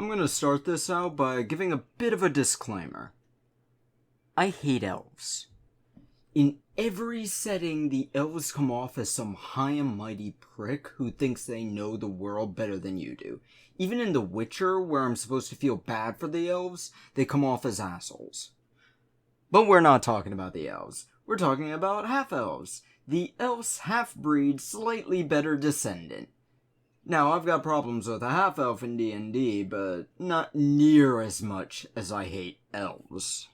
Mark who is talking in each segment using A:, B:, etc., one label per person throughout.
A: I'm gonna start this out by giving a bit of a disclaimer. I hate elves. In every setting, the elves come off as some high and mighty prick who thinks they know the world better than you do. Even in The Witcher, where I'm supposed to feel bad for the elves, they come off as assholes. But we're not talking about the elves. We're talking about half-elves. The elf's half-breed, slightly better descendant. Now, I've got problems with a half-elf in D&D, but not near as much as I hate elves.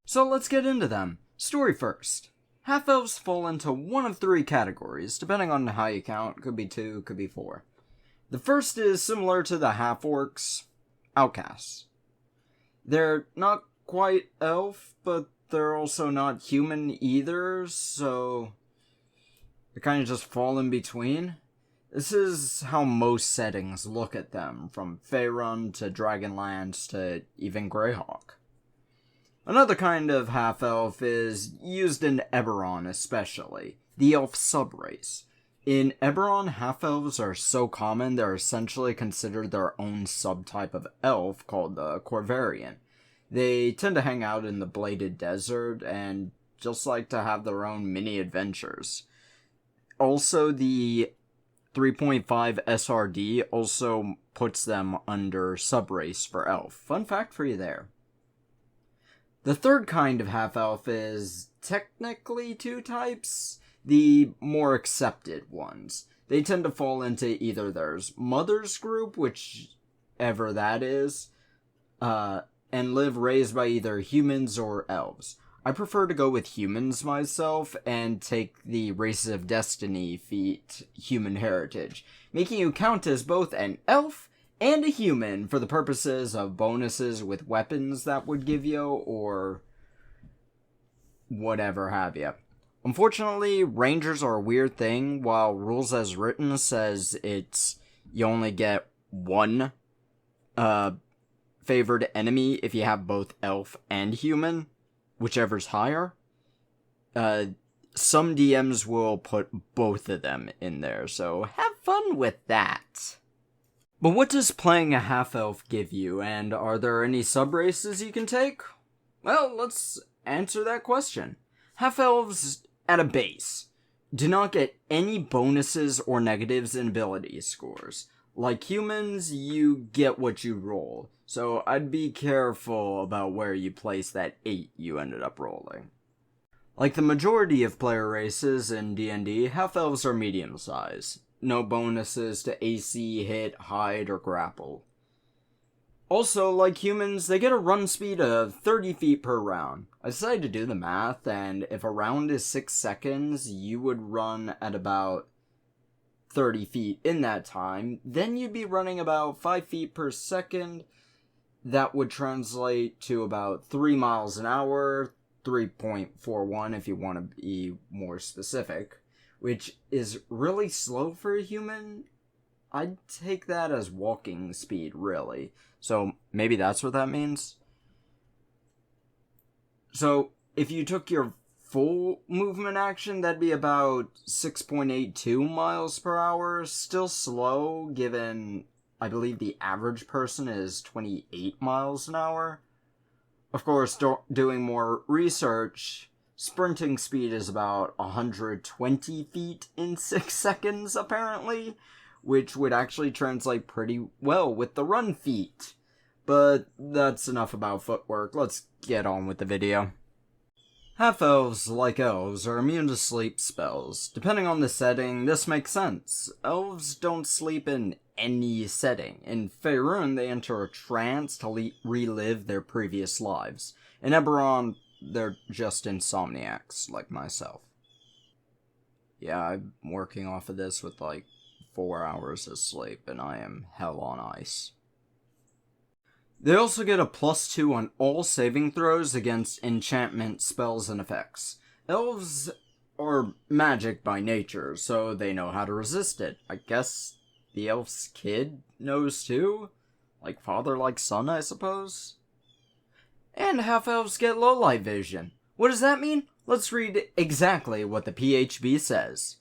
A: So let's get into them. Story first. Half-elves fall into one of three categories, depending on how you count. Could be 2, could be 4. The first is similar to the half-orcs, outcasts. They're not quite elf, but they're also not human either, so they kind of just fall in between. This is how most settings look at them, from Faerun to Dragonlance to even Greyhawk. Another kind of half-elf is used in Eberron especially, the elf subrace. In Eberron, half-elves are so common they're essentially considered their own subtype of elf called the Corvarian. They tend to hang out in the Bladed Desert and just like to have their own mini adventures. Also, the 3.5 SRD also puts them under subrace for elf. Fun fact for you there. The third kind of half-elf is technically 2 types, the more accepted ones. They tend to fall into either there's Mother's Group, whichever that is, and live raised by either humans or elves. I prefer to go with humans myself and take the Races of Destiny feat human heritage, making you count as both an elf and a human for the purposes of bonuses with weapons that would give you, or whatever have you. Unfortunately, rangers are a weird thing. While rules as written says you only get one favored enemy if you have both elf and human, whichever's higher. Some DMs will put both of them in there, so have fun with that. But what does playing a half-elf give you, and are there any sub-races you can take? Well, let's answer that question. Half-elves, at a base, do not get any bonuses or negatives in ability scores. Like humans, you get what you roll, so I'd be careful about where you place that 8 you ended up rolling. Like the majority of player races in D&D, half-elves are medium-size. No bonuses to AC, hit, hide, or grapple. Also, like humans, they get a run speed of 30 feet per round. I decided to do the math, and if a round is 6 seconds, you would run at about 30 feet in that time. Then you'd be running about 5 feet per second. That would translate to about 3 miles an hour, 3.41 if you want to be more specific, which is really slow for a human. I'd take that as walking speed, really. So maybe that's what that means. So if you took your full movement action, that'd be about 6.82 miles per hour. Still slow, given I believe the average person is 28 miles an hour. Of course, doing more research, sprinting speed is about 120 feet in 6 seconds, apparently, which would actually translate pretty well with the run feat. But that's enough about footwork, let's get on with the video. Half-elves, like elves, are immune to sleep spells. Depending on the setting, this makes sense. Elves don't sleep in any setting. In Faerun, they enter a trance to relive their previous lives. In Eberron, they're just insomniacs, like myself. Yeah, I'm working off of this with like 4 hours of sleep, and I am hell on ice. They also get a +2 on all saving throws against enchantment spells and effects. Elves are magic by nature, so they know how to resist it. I guess the elf's kid knows too? Like father, like son, I suppose? And half-elves get low-light vision. What does that mean? Let's read exactly what the PHB says.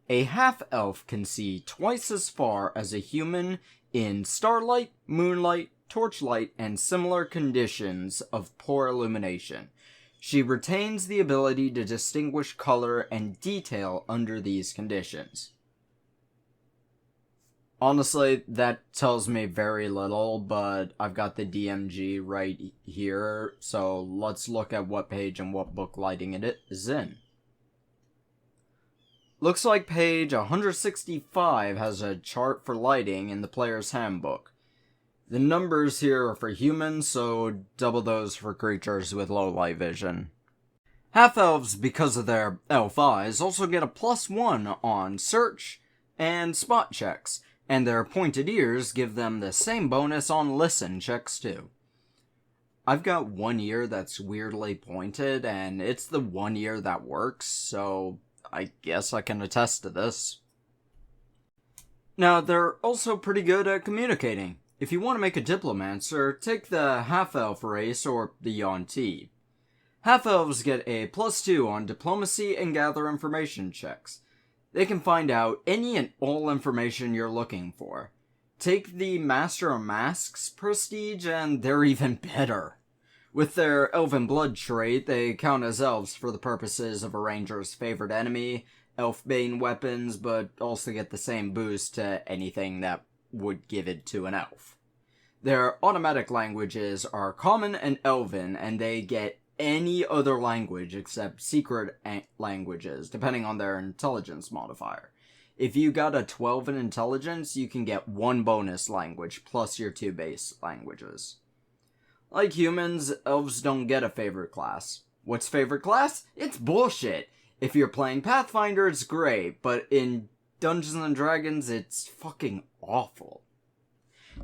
A: A half-elf can see twice as far as a human in starlight, moonlight, torchlight, and similar conditions of poor illumination. She retains the ability to distinguish color and detail under these conditions. Honestly, that tells me very little, but I've got the DMG right here, so let's look at what page and what book lighting it is in. Looks like page 165 has a chart for lighting in the player's handbook. The numbers here are for humans, so double those for creatures with low light vision. Half-elves, because of their elf eyes, also get a +1 on search and spot checks, and their pointed ears give them the same bonus on listen checks too. I've got one ear that's weirdly pointed, and it's the one ear that works, so I guess I can attest to this. Now, they're also pretty good at communicating. If you want to make a diplomancer, take the half-elf race or the Yuan-ti. Half-elves get a +2 on diplomacy and gather information checks. They can find out any and all information you're looking for. Take the Master of Masks prestige and they're even better. With their Elven Blood trait, they count as elves for the purposes of a ranger's favorite enemy, elf-bane weapons, but also get the same boost to anything that would give it to an elf. Their automatic languages are Common and Elven, and they get any other language except secret languages, depending on their intelligence modifier. If you got a 12 in intelligence, you can get 1 bonus language, plus your 2 base languages. Like humans, elves don't get a favorite class. What's favorite class? It's bullshit! If you're playing Pathfinder, it's great, but in Dungeons & Dragons, it's fucking awful.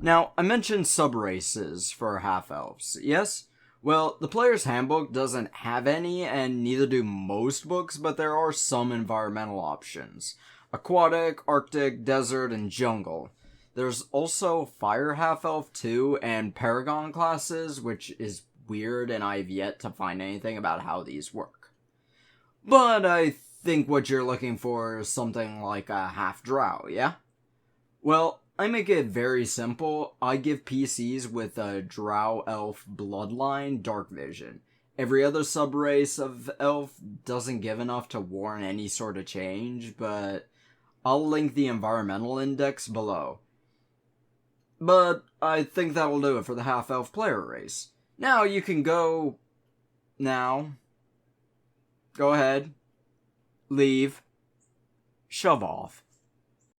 A: Now, I mentioned subraces for half-elves, yes? Well, the player's handbook doesn't have any, and neither do most books, but there are some environmental options. Aquatic, Arctic, Desert, and Jungle. There's also Fire Half-Elf too, and Paragon classes, which is weird, and I've yet to find anything about how these work. But I think what you're looking for is something like a half-drow, yeah? Well, I make it very simple. I give PCs with a drow elf bloodline dark vision. Every other subrace of elf doesn't give enough to warrant any sort of change, but I'll link the environmental index below. But I think that'll do it for the half-elf player race. Now you can go... Now. Go ahead. Leave. Shove off.